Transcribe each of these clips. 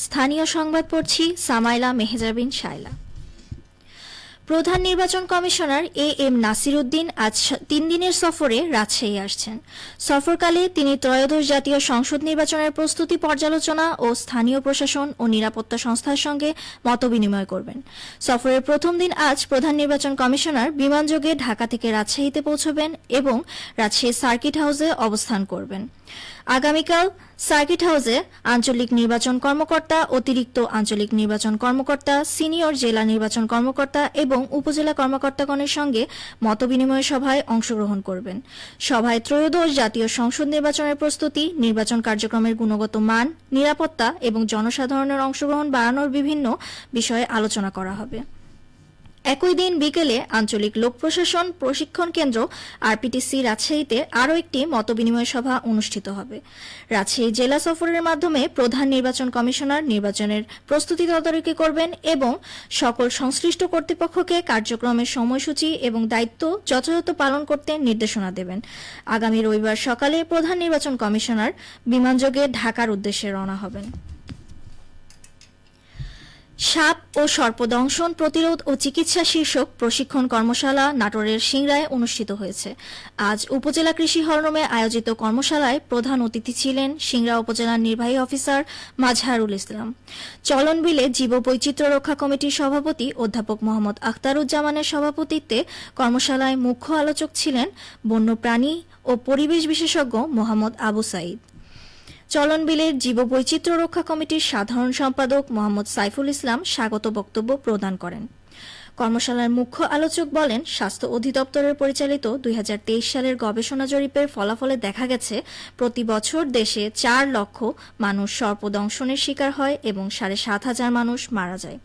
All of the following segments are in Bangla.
স্থানীয় সংবাদ পড়ছি সামাইলা মেহজাবিন শাইলা। প্রধান নির্বাচন কমিশনার এম নাসির উদ্দিন আজ 3 দিনের সফরে রাজশাহী আসছেন। সফরকালে তিনি ত্রয়োদশ জাতীয় সংসদ নির্বাচনের প্রস্তুতি পর্যালোচনা ও স্থানীয় প্রশাসন ও নিরাপত্তা সংস্থার সঙ্গে মতবিনিময় করবেন। সফরের প্রথম দিন আজ প্রধান নির্বাচন কমিশনার বিমানযোগে ঢাকা থেকে রাজশাহীতে পৌঁছবেন এবং রাজশাহী সার্কিট হাউসে অবস্থান করবেন। আগামীকাল সার্কিট হাউসে আঞ্চলিক নির্বাচন কর্মকর্তা, অতিরিক্ত আঞ্চলিক নির্বাচন কর্মকর্তা, সিনিয়র জেলা নির্বাচন কর্মকর্তা এবং উপজেলা কর্মকর্তাগণের সঙ্গে মতবিনিময় সভায় অংশগ্রহণ করবেন। সভায় ত্রয়োদশ জাতীয় সংসদ নির্বাচনের প্রস্তুতি, নির্বাচন কার্যক্রমের গুণগত মান, নিরাপত্তা এবং জনসাধারণের অংশগ্রহণ বাড়ানোর বিভিন্ন বিষয়ে আলোচনা করা হবে। একই দিন বিকেলে আঞ্চলিক লোক প্রশাসন প্রশিক্ষণ কেন্দ্র আরপিটিসি রাজশাহীতে আরও একটি মতবিনিময় সভা অনুষ্ঠিত হবে। রাজশাহী জেলা সফরের মাধ্যমে প্রধান নির্বাচন কমিশনার নির্বাচনের প্রস্তুতি তদারকি করবেন এবং সকল সংশ্লিষ্ট কর্তৃপক্ষকে কার্যক্রমের সময়সূচি এবং দায়িত্ব যথাযথ পালন করতে নির্দেশনা দেবেন। আগামী রবিবার সকালে প্রধান নির্বাচন কমিশনার বিমানযোগে ঢাকার উদ্দেশ্যে রওনা হবেন। সাপ ও সর্পদংশন প্রতিরোধ ও চিকিৎসা শীর্ষক প্রশিক্ষণ কর্মশালা নাটোরের সিংড়ায় অনুষ্ঠিত হয়েছে। আজ উপজেলা কৃষি হলরুমে আয়োজিত কর্মশালায় প্রধান অতিথি ছিলেন সিংড়া উপজেলার নির্বাহী অফিসার মাজহারুল ইসলাম। চলনবিলে জীববৈচিত্র্য রক্ষা কমিটির সভাপতি অধ্যাপক মোহাম্মদ আখতারুজ্জামানের সভাপতিত্বে কর্মশালায় মুখ্য আলোচক ছিলেন বন্যপ্রাণী ও পরিবেশ বিশেষজ্ঞ মোহাম্মদ আবু সাইদ। চলনবিলের জীববৈচিত্র্য রক্ষা কমিটির সাধারণ সম্পাদক মোহাম্মদ সাইফুল ইসলাম স্বাগত বক্তব্য প্রদান করেন। কর্মশালার মুখ্য আলোচক বলেন, স্বাস্থ্য অধিদপ্তরের পরিচালিত 2023 সালের গবেষণা জরিপের ফলাফলে দেখা গেছে প্রতি বছর দেশে 4 লক্ষ মানুষ সর্পদংশনের শিকার হয় এবং 7,500 মানুষ মারা যায়।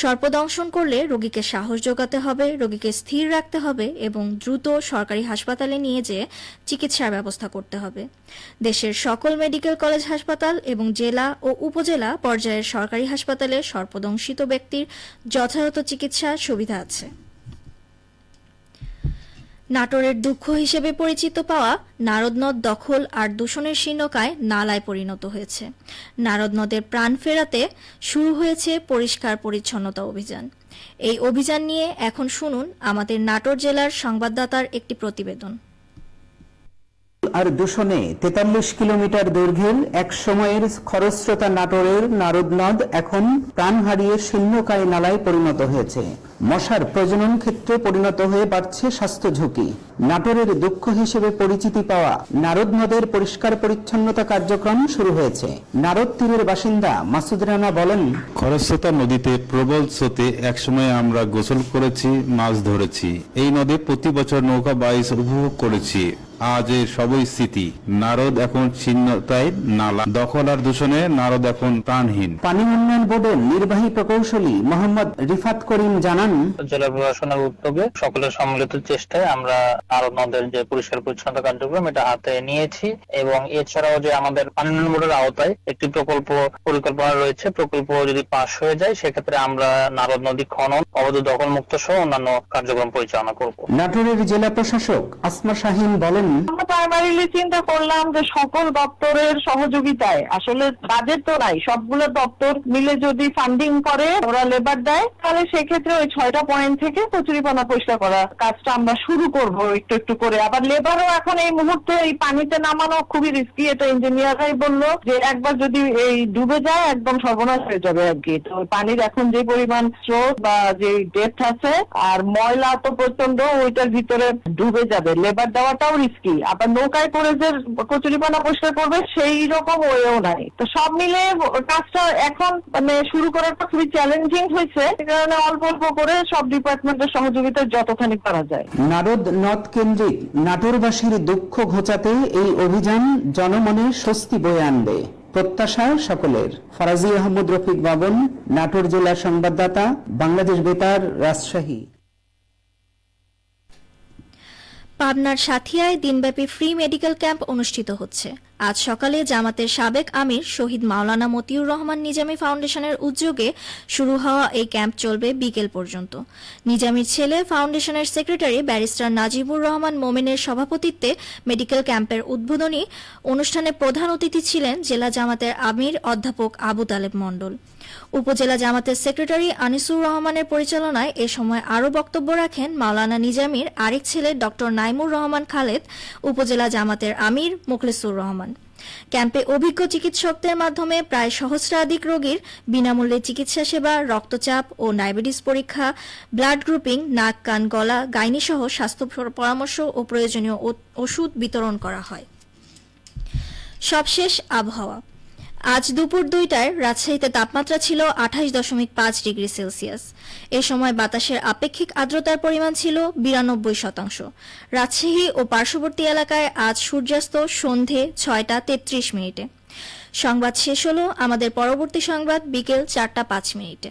সর্পদংশন করলে রোগীকে সাহস যোগাতে হবে, রোগীকে স্থির রাখতে হবে এবং দ্রুত সরকারি হাসপাতালে নিয়ে যেয়ে চিকিৎসার ব্যবস্থা করতে হবে। দেশের সকল মেডিকেল কলেজ হাসপাতাল এবং জেলা ও উপজেলা পর্যায়ের সরকারি হাসপাতালে সর্পদংশিত ব্যক্তির যথাযথ চিকিৎসা সুবিধা আছে। নাটোরের দুঃখ হিসেবে পরিচিত পাওয়া নারদ নদ দখল আর দূষণের শীর্ণকায় নালায় পরিণত হয়েছে। নারদ নদের প্রাণ ফেরাতে শুরু হয়েছে পরিষ্কার পরিচ্ছন্নতা অভিযান। এই অভিযান নিয়ে এখন শুনুন আমাদের নাটোর জেলার সংবাদদাতার একটি প্রতিবেদন। আর দূষণে 43 কিলোমিটার দৈর্ঘ্যের এক সময়ের খরস্রোতা নাটোরের নারদ নদ এখন প্রাণ হারিয়ে শীর্ণকায় নালায় পরিণত হয়েছে। মশার প্রজনন ক্ষেত্রে পরিণত হয়ে বাড়ছে স্বাস্থ্য ঝুঁকি। নাটোরের দুঃখ হিসেবে পরিচিতি পাওয়া নারদ নদের পরিষ্কার পরিচ্ছন্নতা কার্যক্রম শুরু হয়েছে। নারদ তীরের বাসিন্দা মাসুদ রানা বলেন, খরস্রোতা নদীতে প্রবল স্রোতে একসময় আমরা গোসল করেছি, মাছ ধরেছি। এই নদে প্রতি বছর নৌকা বাইচ উপভোগ করেছি। আজ এর সবই স্মৃতি। নারদ এখন ছিন্নতায় নালা, দখল আর দূষণে নারদ এখন প্রাণহীন। পানি উন্নয়ন বোর্ডের নির্বাহী প্রকৌশলী মোহাম্মদ রিফাত করিম জানান, জেলা প্রশাসনের উদ্যোগে সকলের সম্মিলিত চেষ্টায় আমরা নারদ নদের যে পরিষ্কার পরিচ্ছন্নতা কার্যক্রম এটা হাতে নিয়েছি এবং এছাড়াও যে আমাদের পানি উন্নয়ন বোর্ডের আওতায় একটি প্রকল্প পরিকল্পনা রয়েছে। প্রকল্প যদি পাস হয়ে যায় সেক্ষেত্রে আমরা নারদ নদী খনন, অবৈধ দখল মুক্ত সহ অন্যান্য কার্যক্রম পরিচালনা করব। নাটোরের জেলা প্রশাসক আসমা শাহিন বলেন, আমরা প্রাইমারিলি চিন্তা করলাম যে সকল দপ্তরের সহযোগিতায়, আসলে বাজেট তো নাই, সবগুলো দপ্তর মিলে যদি ফান্ডিং করে, ওরা লেবার দেয়, তাহলে সেক্ষেত্রে ওই 6টা পয়েন্ট থেকে কচুরিপানা পরিষ্কার করা কাজটা আমরা শুরু করব একটু একটু করে। আবার লেবারও এখন এই মুহূর্তে এই পানিতে নামানো খুবই রিস্কি। এটা ইঞ্জিনিয়াররাই বললো যে একবার যদি এই ডুবে যায় একদম সর্বনাশ হয়ে যাবে আর কি। তো পানির এখন যে পরিমাণ স্রোত বা যে ডেপথ আছে আর ময়লা তো প্রচন্ড, ওইটার ভিতরে ডুবে যাবে, লেবার দেওয়াটাও রিস্কি। আবার নৌকায় করে যে কচুরিপানা পরিষ্কার করবে সেই রকম ওয়েও নাই। তো সব মিলে কাজটা এখন মানে শুরু করাটা খুবই চ্যালেঞ্জিং হয়েছে। এই কারণে অল্প অল্প করে সব ডিপার্টমেন্টের সহযোগিতা যতখানি করা যায়। নারদ নদ কেন্দ্রিক নাটোরবাসীর দুঃখ ঘোচাতে এই অভিযান জনমনে স্বস্তি বয়ে আনবে, প্রত্যাশা সকলের। ফরাজি আহমদ রফিক বাবন, নাটোর জেলার সংবাদদাতা, বাংলাদেশ বেতার, রাজশাহী। পাবনার সাথিয়ায় দিনব্যাপী ফ্রি মেডিকেল ক্যাম্প অনুষ্ঠিত হচ্ছে। আজ সকালে জামাতের সাবেক আমির শহীদ মাওলানা মতিউর রহমান নিজামী ফাউন্ডেশনের উদ্যোগে শুরু হওয়া এই ক্যাম্প চলবে বিকেল পর্যন্ত। নিজামীর ছেলে ফাউন্ডেশনের সেক্রেটারি ব্যারিস্টার নাজিবুর রহমান মোমেনের সভাপতিত্বে মেডিকেল ক্যাম্পের উদ্বোধনী অনুষ্ঠানে প্রধান অতিথি ছিলেন জেলা জামাতের আমির অধ্যাপক আবু তালেব মণ্ডল। উপজেলা জামাতের সেক্রেটারি আনিসুর রহমানের পরিচালনায় এ সময় আরও বক্তব্য রাখেন মাওলানা নিজামীর আরেক ছেলে ডক্টর নাইমুর রহমান খালেদ, উপজেলা জামাতের আমির মোখলেসুর রহমান। ক্যাম্পে অভিজ্ঞ চিকিৎসকদের মাধ্যমে প্রায় সহস্রাধিক রোগীর বিনামূল্যে চিকিৎসা সেবা, রক্তচাপ ও ডায়াবেটিস পরীক্ষা, ব্লাড গ্রুপিং, নাক কান গলা গাইনি সহ স্বাস্থ্য পরামর্শ ও প্রয়োজনীয় ওষুধ বিতরণ করা হয়। সবশেষ আবহাওয়া। আজ দুপুর 2টায় রাজশাহীতে তাপমাত্রা ছিল 28.5 ডিগ্রি সেলসিয়াস। এ সময় বাতাসের আপেক্ষিক আর্দ্রতার পরিমাণ ছিল 92%। রাজশাহী ও পার্শ্ববর্তী এলাকায় আজ সূর্যাস্ত সন্ধে 6টা 33 মিনিটে। সংবাদ শেষ হলো। আমাদের পরবর্তী সংবাদ বিকেল 4টা 5 মিনিটে।